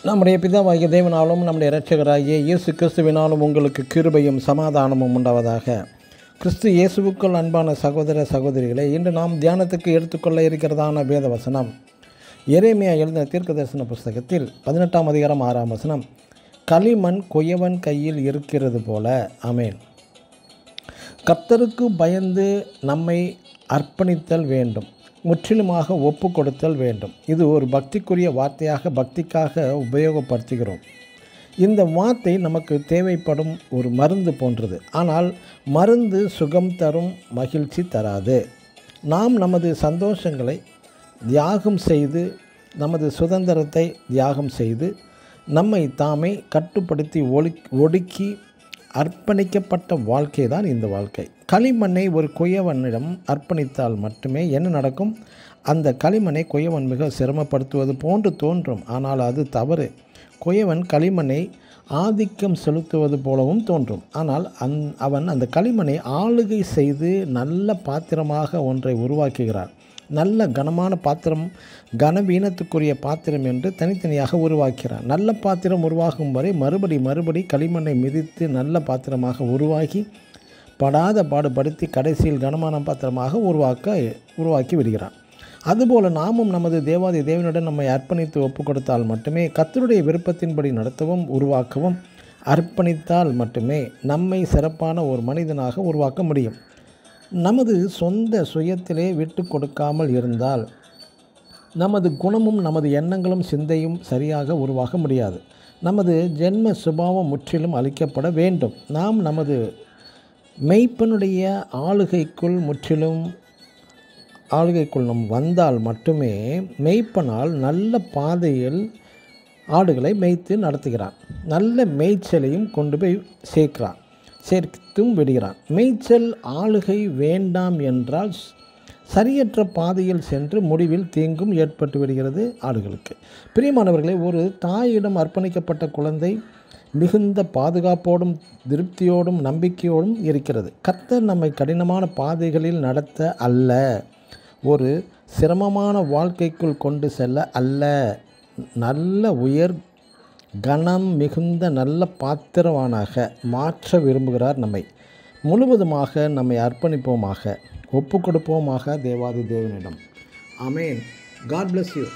நம்முடைய பிதாவாகிய தேவனாலும் நம்முடைய இரட்சகராகிய இயேசு கிறிஸ்துவினாலும் உங்களுக்கு கிருபையும் சமாதானமும் உண்டாவதாக. கிறிஸ்து இயேசுவுக்குள் அன்பான சகோதர சகோதரிகளை, இன்று நாம் தியானத்துக்கு எடுத்துக்கொள்ள இருக்கிறதான வேத வசனம் எரேமியா எழுதின தீர்க்கதரிசன புஸ்தகத்தில் 18ஆம் அதிகாரம் 6ஆம் வசனம், களிமண் குயவன் கையில் இருக்கிறது போல. ஆமேன். கர்த்தருக்கு பயந்து நம்மை அர்ப்பணித்தல் வேண்டும், முற்றிலுமாக ஒப்பு கொடுத்தல் வேண்டும். இது ஒரு பக்திக்குரிய வார்த்தையாக பக்திக்காக உபயோகப்படுத்துகிறோம். இந்த வார்த்தை நமக்கு தேவைப்படும் ஒரு மருந்து போன்றது. ஆனால் மருந்து சுகம் தரும், மகிழ்ச்சி தராது. நாம் நமது சந்தோஷங்களை தியாகம் செய்து, நமது சுதந்திரத்தை தியாகம் செய்து, நம்மை தாமே கட்டுப்படுத்தி ஒடுக்கி அர்ப்பணிக்கப்பட்ட வாழ்க்கை தான் இந்த வாழ்க்கை. களிமண்ணை ஒரு குயவனிடம் அர்ப்பணித்தால் மட்டுமே என்ன நடக்கும்? அந்த களிமண்ணை குயவன் மிக சிரமப்படுத்துவது போன்று தோன்றும். ஆனால் அது தவறு. குயவன் களிமண்ணை ஆதிக்கம் செலுத்துவது போலவும் தோன்றும். ஆனால் அவன் அந்த களிமண்ணை ஆளுகை செய்து நல்ல பாத்திரமாக ஒன்றை உருவாக்குகிறார். நல்ல கனமான பாத்திரம், கனவீனத்துக்குரிய பாத்திரம் என்று தனித்தனியாக உருவாக்கிறார். நல்ல பாத்திரம் உருவாகும் வரை மறுபடி களிமண்ணை மிதித்து நல்ல பாத்திரமாக உருவாக்கி படாத பாடுபடுத்தி கடைசியில் கனமான பாத்திரமாக உருவாக்கி விடுகிறான். அதுபோல் நாமும் நமது தேவாதி தேவனுடன் நம்மை அர்ப்பணித்து ஒப்பு கொடுத்தால் மட்டுமே, கர்த்தருடைய விருப்பத்தின்படி நடத்தவும் உருவாக்கவும் அர்ப்பணித்தால் மட்டுமே நம்மை சிறப்பான ஒரு மனிதனாக உருவாக்க முடியும். நமது சொந்த சுயத்திலே விட்டு கொடுக்காமல் இருந்தால் நமது குணமும் நமது எண்ணங்களும் சிந்தையும் சரியாக உருவாக முடியாது. நமது ஜென்ம சுபாவம் முற்றிலும் அழிக்கப்பட வேண்டும். நாம் நமது மெய்ப்பனுடைய ஆளுகைக்குள் நாம் வந்தால் மட்டுமே மெய்ப்பனால் நல்ல பாதையில் ஆடுகளை மேய்த்து நடத்துகிறான். நல்ல மேய்ச்சலையும் கொண்டு போய் சேர்த்தும் விடுகிறான். மேய்ச்சல் ஆளுகை வேண்டாம் என்றால் சரியற்ற பாதையில் சென்று முடிவில் தீங்கும் ஏற்பட்டு விடுகிறது ஆடுகளுக்கு. பிரியமானவர்களே, ஒரு தாயிடம் அர்ப்பணிக்கப்பட்ட குழந்தை மிகுந்த பாதுகாப்போடும் திருப்தியோடும் நம்பிக்கையோடும் இருக்கிறது. கர்த்தர் நம்மை கடினமான பாதைகளில் நடத்த அல்ல, ஒரு சிரமமான வாழ்க்கைக்குள் கொண்டு செல்ல அல்ல, நல்ல உயர் கனம் மிகுந்த நல்ல பாத்திரவானாக மாற்ற விரும்புகிறார். நம்மை முழுவதுமாக நம்மை அர்ப்பணிப்போமாக, ஒப்பு கொடுப்போமாக தேவாதி தேவனிடம். ஆமேன். God bless you.